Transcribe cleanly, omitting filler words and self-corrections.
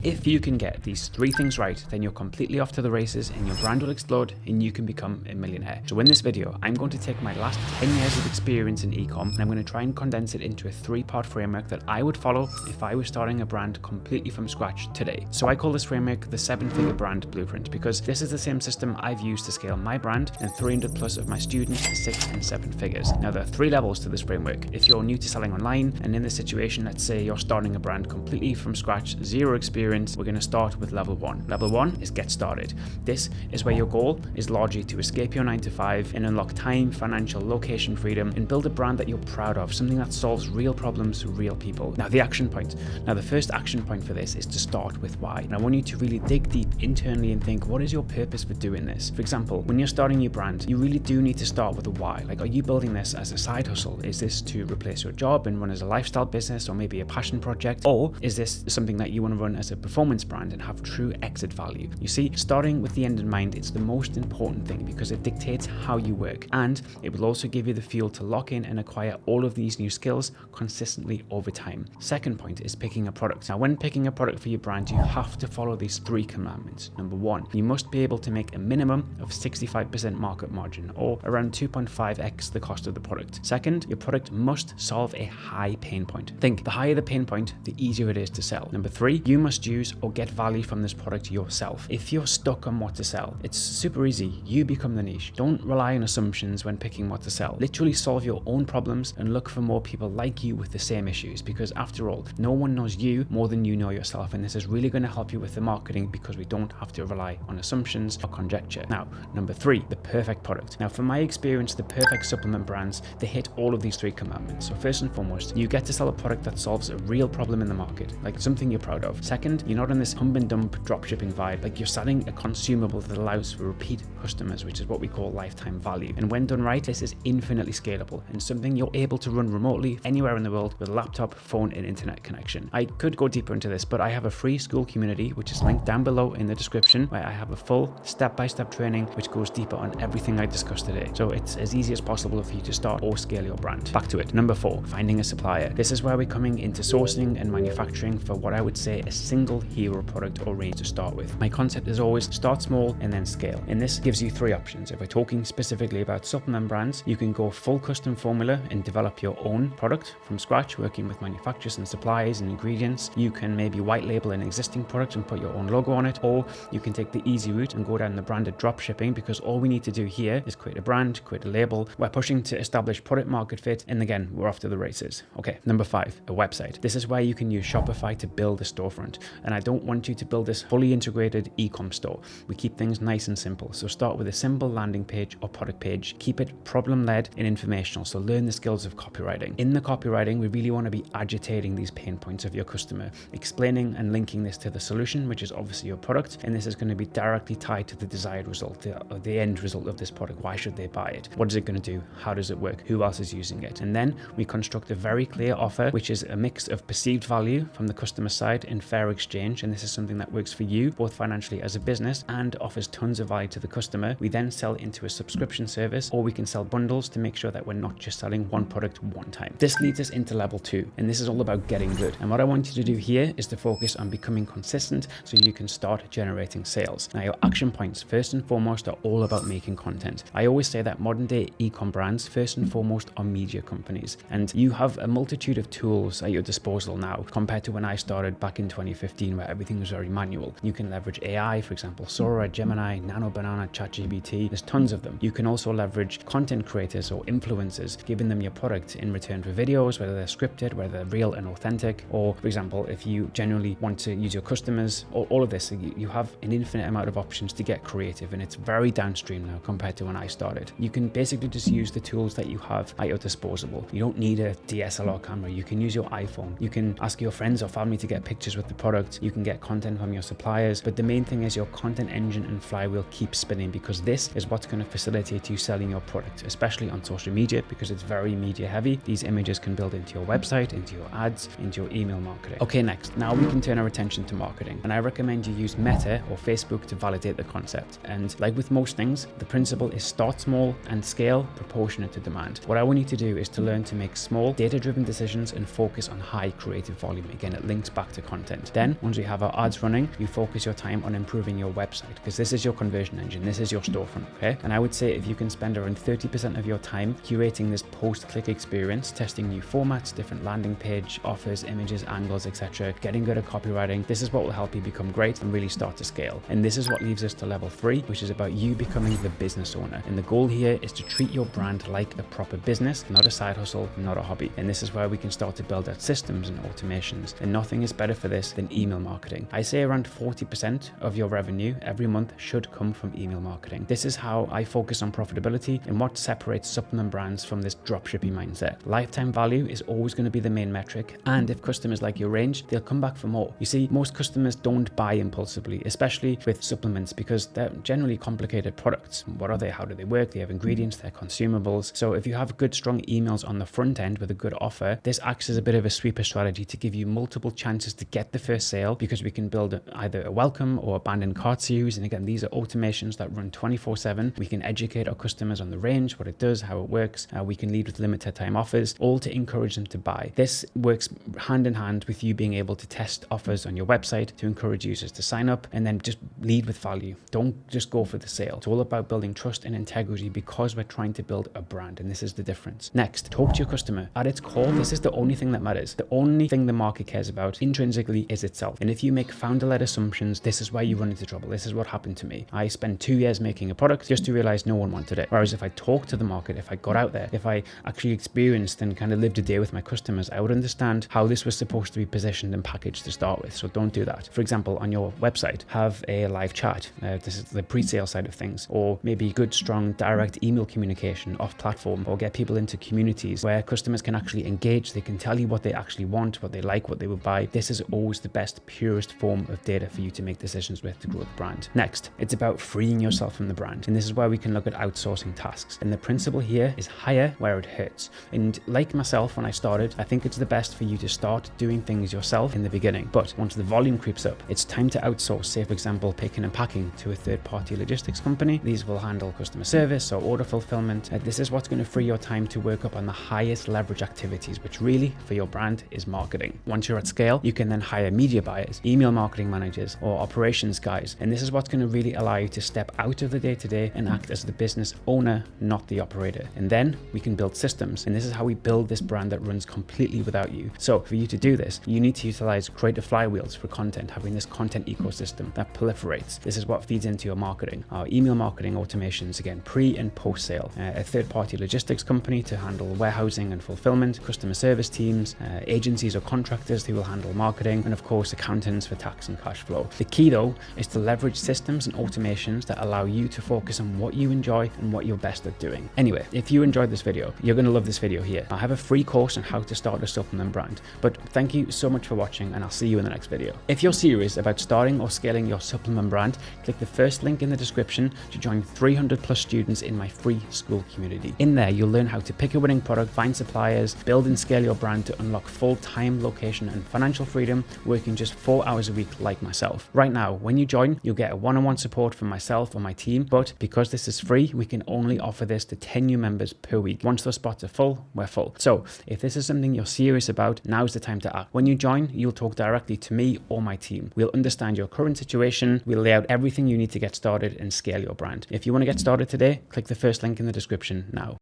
If you can get these 3 things right, then you're completely off to the races and your brand will explode and you can become a millionaire. So in this video, I'm going to take my last 10 years of experience in ecom and I'm going to try and condense it into a 3-part framework that I would follow if I was starting a brand completely from scratch today. So I call this framework the 7-figure brand blueprint because this is the same system I've used to scale my brand and 300 plus of my students to 6 and 7 figures. Now there are 3 levels to this framework. If you're new to selling online and in this situation, let's say you're starting a brand completely from scratch, 0 experience, we're going to start with level 1. Level 1 is get started. This is where your goal is largely to escape your 9 to 5 and unlock time, financial, location freedom and build a brand that you're proud of, something that solves real problems for real people. Now the action point. Now the first action point for this is to start with why. And I want you to really dig deep internally and think, what is your purpose for doing this? For example, when you're starting your brand, you really do need to start with a why. Like, are you building this as a side hustle? Is this to replace your job and run as a lifestyle business or maybe a passion project? Or is this something that you want to run as a performance brand and have true exit value? You see, starting with the end in mind, it's the most important thing because it dictates how you work and it will also give you the fuel to lock in and acquire all of these new skills consistently over time. Second point is picking a product. Now, when picking a product for your brand, you have to follow these 3 commandments. Number 1, you must be able to make a minimum of 65% market margin or around 2.5x the cost of the product. Second, your product must solve a high pain point. Think, the higher the pain point, the easier it is to sell. Number 3, you must use or get value from this product yourself. If you're stuck on what to sell, it's super easy. You become the niche. Don't rely on assumptions when picking what to sell. Literally solve your own problems and look for more people like you with the same issues, because after all, no one knows you more than you know yourself, and this is really going to help you with the marketing because we don't have to rely on assumptions or conjecture. Now, number 3, the perfect product. Now, from my experience, the perfect supplement brands, they hit all of these 3 commandments. So first and foremost, you get to sell a product that solves a real problem in the market, like something you're proud of. Second, you're not on this hump and dump dropshipping vibe, like you're selling a consumable that allows for repeat customers, which is what we call lifetime value. And when done right, this is infinitely scalable and something you're able to run remotely anywhere in the world with a laptop, phone and internet connection. I could go deeper into this, but I have a free school community, which is linked down below in the description, where I have a full step-by-step training, which goes deeper on everything I discussed today. So it's as easy as possible for you to start or scale your brand. Back to it. Number 4, finding a supplier. This is where we're coming into sourcing and manufacturing for what I would say a single hero product or range to start with. My concept is always start small and then scale. And this gives you 3 options. If we're talking specifically about supplement brands, you can go full custom formula and develop your own product from scratch, working with manufacturers and suppliers and ingredients. You can maybe white label an existing product and put your own logo on it, or you can take the easy route and go down the branded dropshipping, because all we need to do here is create a brand, create a label. We're pushing to establish product market fit, and again, we're off to the races. Okay, number 5, a website. This is where you can use Shopify to build a storefront, and I don't want you to build this fully integrated e-com store. We keep things nice and simple. So start with a simple landing page or product page. Keep it problem-led and informational. So learn the skills of copywriting. In the copywriting, we really want to be agitating these pain points of your customer, explaining and linking this to the solution, which is obviously your product. And this is going to be directly tied to the desired result, the end result of this product. Why should they buy it? What is it going to do? How does it work? Who else is using it? And then we construct a very clear offer, which is a mix of perceived value from the customer side and fair exchange. And this is something that works for you, both financially as a business, and offers tons of value to the customer. We then sell into a subscription service, or we can sell bundles to make sure that we're not just selling one product one time. This leads us into level 2, and this is all about getting good. And what I want you to do here is to focus on becoming consistent so you can start generating sales. Now, your action points, first and foremost, are all about making content. I always say that modern day e-com brands, first and foremost, are media companies, and you have a multitude of tools at your disposal now compared to when I started back in 2015, where everything was very manual. You can leverage AI, for example, Sora, Gemini, Nano Banana, ChatGPT. There's tons of them. You can also leverage content creators or influencers, giving them your product in return for videos, whether they're scripted, whether they're real and authentic, or for example, if you genuinely want to use your customers, all of this, you have an infinite amount of options to get creative, and it's very downstream now compared to when I started. You can basically just use the tools that you have at your disposal. You don't need a DSLR camera. You can use your iPhone. You can ask your friends or family to get pictures with the product. You can get content from your suppliers, but the main thing is your content engine and flywheel keep spinning, because this is what's going to facilitate you selling your product, especially on social media, because it's very media heavy. These images can build into your website, into your ads, into your email marketing. Okay, next, now we can turn our attention to marketing, and I recommend you use Meta or Facebook to validate the concept. And like with most things, the principle is start small and scale proportionate to demand. What I want you to do is to learn to make small data-driven decisions and focus on high creative volume. Again, it links back to content. Then Then once we have our ads running, you focus your time on improving your website, because this is your conversion engine. This is your storefront. Okay. And I would say if you can spend around 30% of your time curating this post-click experience, testing new formats, different landing page offers, images, angles, etc., getting good at copywriting, this is what will help you become great and really start to scale. And this is what leads us to level 3, which is about you becoming the business owner. And the goal here is to treat your brand like a proper business, not a side hustle, not a hobby. And this is where we can start to build out systems and automations. And nothing is better for this than email marketing. I say around 40% of your revenue every month should come from email marketing. This is how I focus on profitability and what separates supplement brands from this dropshipping mindset. Lifetime value is always going to be the main metric. And if customers like your range, they'll come back for more. You see, most customers don't buy impulsively, especially with supplements, because they're generally complicated products. What are they? How do they work? They have ingredients, they're consumables. So if you have good, strong emails on the front end with a good offer, this acts as a bit of a sweeper strategy to give you multiple chances to get the first sale, because we can build either a welcome or abandoned cart series. And again, these are automations that run 24/7. We can educate our customers on the range, what it does, how it works. We can lead with limited time offers, all to encourage them to buy. This works hand in hand with you being able to test offers on your website to encourage users to sign up, and then just lead with value. Don't just go for the sale. It's all about building trust and integrity, because we're trying to build a brand, and this is the difference. Next, talk to your customer. At its core, this is the only thing that matters. The only thing the market cares about intrinsically is itself. And if you make founder-led assumptions, this is where you run into trouble. This is what happened to me. I spent 2 years making a product just to realize no one wanted it. Whereas if I talked to the market, if I got out there, if I actually experienced and kind of lived a day with my customers, I would understand how this was supposed to be positioned and packaged to start with. So don't do that. For example, on your website, have a live chat. This is the pre-sale side of things. Or maybe good, strong, direct email communication off platform, or get people into communities where customers can actually engage. They can tell you what they actually want, what they like, what they would buy. This is always the best, purest form of data for you to make decisions with to grow the brand. Next, it's about freeing yourself from the brand. And this is where we can look at outsourcing tasks. And the principle here is hire where it hurts. And like myself, when I started, I think it's the best for you to start doing things yourself in the beginning. But once the volume creeps up, it's time to outsource, say for example, picking and packing to a third-party logistics company. These will handle customer service or order fulfillment. This is what's going to free your time to work up on the highest leverage activities, which really for your brand is marketing. Once you're at scale, you can then hire media buyers, email marketing managers, or operations guys. And this is what's going to really allow you to step out of the day-to-day and act as the business owner, not the operator. And then we can build systems. And this is how we build this brand that runs completely without you. So for you to do this, you need to utilize creative flywheels for content, having this content ecosystem that proliferates. This is what feeds into your marketing. Our email marketing automations, again, pre and post sale, a third-party logistics company to handle warehousing and fulfillment, customer service teams, agencies or contractors who will handle marketing, and of course, accountants for tax and cash flow. The key though is to leverage systems and automations that allow you to focus on what you enjoy and what you're best at doing. Anyway, if you enjoyed this video, you're going to love this video here. I have a free course on how to start a supplement brand. But thank you so much for watching, and I'll see you in the next video. If you're serious about starting or scaling your supplement brand, click the first link in the description to join 300+ students in my free school community. In there, you'll learn how to pick a winning product, find suppliers, build and scale your brand to unlock full-time, location, and financial freedom, working just 4 hours a week like myself. Right now, when you join, you'll get a one-on-one support from myself or my team, but because this is free, we can only offer this to 10 new members per week. Once those spots are full, we're full. So if this is something you're serious about, now's the time to act. When you join, you'll talk directly to me or my team. We'll understand your current situation, we'll lay out everything you need to get started and scale your brand. If you want to get started today, click the first link in the description now.